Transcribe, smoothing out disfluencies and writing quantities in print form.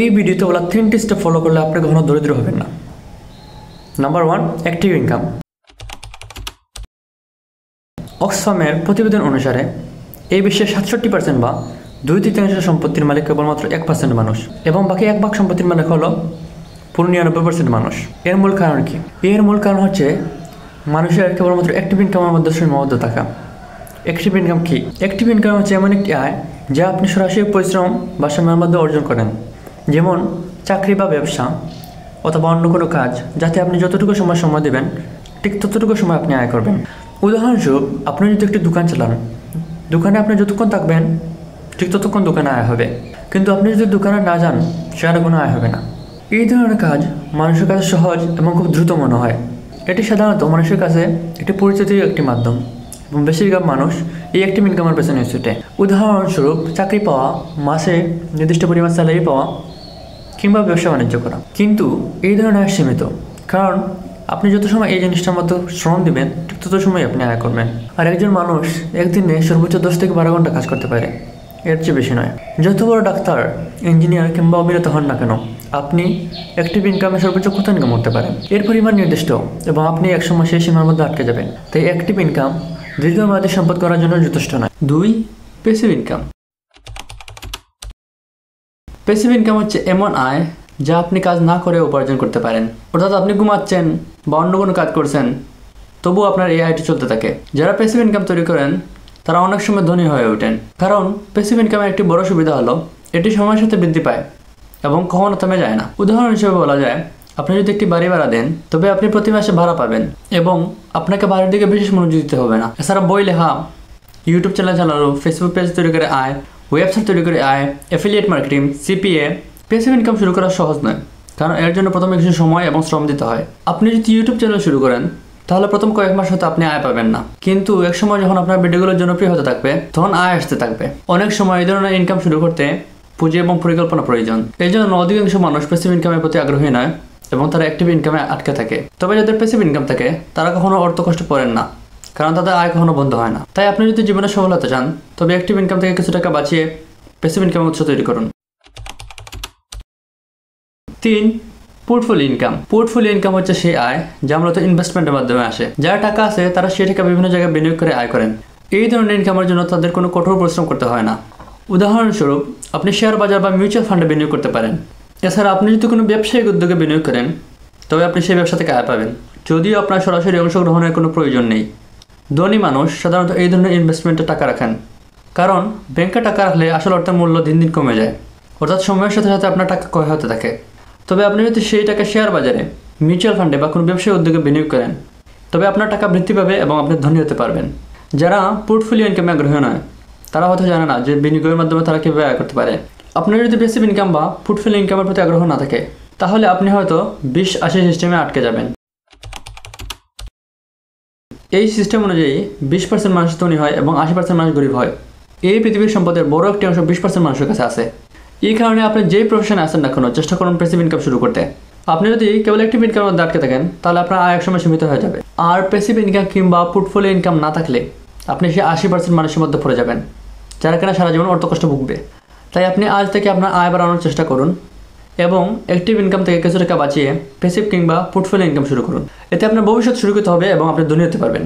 এই ভিডিওতে বলা 3টি স্টেপ ফলো করলে আপনি কখনো দরিদ্র হবেন না। Number 1, active income. অক্সফামের প্রতিবেদন অনুসারে এই বিশ্বের 67% বা 2/3 সম্পত্তির মালিক কেবলমাত্র 1% মানুষ, এবং বাকি 1% সম্পত্তির মালিক হলো পুরো 99% মানুষ। এর মূল কারণ কি? এর মূল কারণ হচ্ছে মানুষের কেবলমাত্র অ্যাক্টিভ ইনকামের মধ্যে সীমাবদ্ধ থাকা। অ্যাক্টিভ ইনকাম কি? অ্যাক্টিভ ইনকাম হচ্ছে এমন একটি আয় যা আপনি সরাসরি পরিশ্রম বা সময়ের মধ্যে অর্জন করেন, যেমন চাকরি বা ব্যবসা অথবা অন্য কোনো কাজ, যাতে আপনি যতটুকু সময় দেবেন ঠিক ততটুকু সময় আপনি আয় করবেন। উদাহরণস্বরূপ, আপনি যদি একটি দোকান চালান, দোকানে আপনি যতক্ষণ থাকবেন ঠিক ততক্ষণ দোকানে আয় হবে, কিন্তু আপনি যদি দোকানে না যান সেখানে কোনো আয় হবে না। এই ধরনের কাজ মানুষের কাছে সহজ এবং খুব দ্রুত মনে হয়। এটি সাধারণত মানুষের কাছে একটি পরিচিত একটি মাধ্যম, এবং বেশিরভাগ মানুষ এই অ্যাক্টিভ ইনকামের পেছনে ছুটে। উদাহরণস্বরূপ, চাকরি পাওয়া, মাসে নির্দিষ্ট পরিমাণ স্যালারি পাওয়া, কিংবা ব্যবসা বাণিজ্য করা। কিন্তু এই ধরনের আয় সীমিত, কারণ আপনি যত সময় এই জিনিসটার মধ্যে শ্রম দিবেন ঠিক তত সময় আপনি আয় করবেন। আর একজন মানুষ একদিনে সর্বোচ্চ 10 থেকে 12 ঘন্টা কাজ করতে পারে, এর চেয়ে বেশি নয়। যত বড় ডাক্তার, ইঞ্জিনিয়ার কিংবা অভিনেতা হন না কেন, আপনি অ্যাক্টিভ ইনকামে সর্বোচ্চ কত ইনকাম করতে পারেন এর পরিমাণ নির্দিষ্ট, এবং আপনি একসময় সেই সীমার মধ্যে আটকে যাবেন। তাই অ্যাক্টিভ ইনকাম দীর্ঘমেয়াদী সম্পদ করার জন্য যথেষ্ট নয়। 2, প্যাসিভ ইনকাম। প্যাসিভ ইনকাম হচ্ছে এমন আয় যা আপনি কাজ না করে উপার্জন করতে পারেন। অর্থাৎ আপনি ঘুমাচ্ছেন বা অন্য কোনো কাজ করছেন, তবুও আপনার এই আয়টি চলতে থাকে। যারা প্যাসিভ ইনকাম তৈরি করেন তারা অনেক সময় ধনী হয়ে ওঠেন, কারণ প্যাসিভ ইনকামের একটি বড় সুবিধা হলো এটি সময়ের সাথে বৃদ্ধি পায় এবং কখনো থেমে যায় না। উদাহরণ হিসেবে বলা যায়, আপনি যদি একটি বাড়ি ভাড়া দেন, তবে আপনি প্রতি মাসে ভাড়া পাবেন এবং আপনাকে বাড়ির দিকে বিশেষ মনোযোগ দিতে হবে না। এছাড়া বই লেখা, ইউটিউব চ্যানেল চালানো, ফেসবুক পেজ তৈরি করে আয়, ওয়েবসাইট তৈরি করে আয়, affiliate marketing, CPA, passive income শুরু করা সহজ নয়, কারণ এর জন্য প্রথমে কিছু সময় এবং শ্রম দিতে হয়। আপনি যদি ইউটিউব চ্যানেল শুরু করেন, তাহলে প্রথম কয়েক মাস হয়তো আপনি আয় পাবেন না, কিন্তু এক সময় যখন আপনার ভিডিওগুলো জনপ্রিয় হতে থাকবে তখন আয় আসতে থাকবে। অনেক সময় এই ধরনের ইনকাম শুরু করতে পুঁজি এবং পরিকল্পনা প্রয়োজন। এই জন্য অধিকাংশ মানুষ প্যাসিভ ইনকামের প্রতি আগ্রহী নয় এবং তারা অ্যাক্টিভ ইনকামে আটকে থাকে। তবে যাদের প্যাসিভ ইনকাম থাকে তারা কখনো অর্থ কষ্ট পড়েন না, কারণ তাদের আয় কখনো বন্ধ হয় না। তাই আপনি যদি জীবনে সফল হতে চান, তবে অ্যাক্টিভ ইনকাম থেকে কিছু টাকা বাঁচিয়ে প্যাসিভ ইনকামের উৎস তৈরি করুন। 3, পোর্টফোলিও ইনকাম। পোর্টফোলিও ইনকাম হচ্ছে সেই আয় যা মূলত ইনভেস্টমেন্টের মাধ্যমে আসে। যারা টাকা আছে তারা সেই টাকা বিভিন্ন জায়গায় বিনিয়োগ করে আয় করেন। এই ধরনের ইনকামের জন্য তাদের কোনো কঠোর পরিশ্রম করতে হয় না। উদাহরণস্বরূপ, আপনি শেয়ার বাজার বা মিউচুয়াল ফান্ডে বিনিয়োগ করতে পারেন। এছাড়া আপনি যদি কোনো ব্যবসায়িক উদ্যোগে বিনিয়োগ করেন, তবে আপনি সেই ব্যবসা থেকে আয় পাবেন, যদিও আপনার সরাসরি অংশগ্রহণের কোনো প্রয়োজন নেই। ধনী মানুষ সাধারণত এই ধরনের ইনভেস্টমেন্টে টাকা রাখেন, কারণ ব্যাংকে টাকা রাখলে আসল অর্থের মূল্য দিন দিন কমে যায়, অর্থাৎ সময়ের সাথে সাথে আপনার টাকা ক্ষয় হতে থাকে। তবে আপনি যদি সেই টাকা শেয়ার বাজারে, মিউচুয়াল ফান্ডে বা কোনো ব্যবসায়িক উদ্যোগে বিনিয়োগ করেন, তবে আপনার টাকা বৃদ্ধি পাবে এবং আপনি ধনী হতে পারবেন। যারা পোর্টফোলিও ইনকামে আগ্রহী নয়, তারা হয়তো জানে না যে বিনিয়োগের মাধ্যমে তারা কীভাবে আয় করতে পারে। আপনার যদি প্যাসিভ ইনকাম বা পোর্টফোলিও ইনকামের প্রতি আগ্রহ না থাকে, তাহলে আপনি হয়তো 20-80 সিস্টেমে আটকে যাবেন। এই সিস্টেম অনুযায়ী 20% মানুষ ধনী হয় এবং 80% মানুষ গরিব হয়। এই পৃথিবীর সম্পদের বড় একটি অংশ 20% মানুষের কাছে আছে। এই কারণে আপনি যেই প্রফেশনে আসেন না কেন, চেষ্টা করুন প্যাসিভ ইনকাম শুরু করতে। আপনি যদি কেবল অ্যাক্টিভ ইনকামের মধ্যে আটকে থাকেন, তাহলে আপনার আয় একসময় সীমিত হয়ে যাবে। আর প্যাসিভ ইনকাম কিংবা পোর্টফোলিও ইনকাম না থাকলে আপনি সেই 80% মানুষের মধ্যে পড়ে যাবেন, যারা কিনা সারা জীবন অর্থ কষ্ট ভুগবে। তাই আপনি আজ থেকে আপনার আয় বাড়ানোর চেষ্টা করুন এবং অ্যাক্টিভ ইনকাম থেকে কিছু টাকা বাঁচিয়ে প্যাসিভ কিংবা পোর্টফোলিও ইনকাম শুরু করুন। এতে আপনার ভবিষ্যৎ সুরক্ষিত হবে এবং আপনি ধনী হতে পারবেন।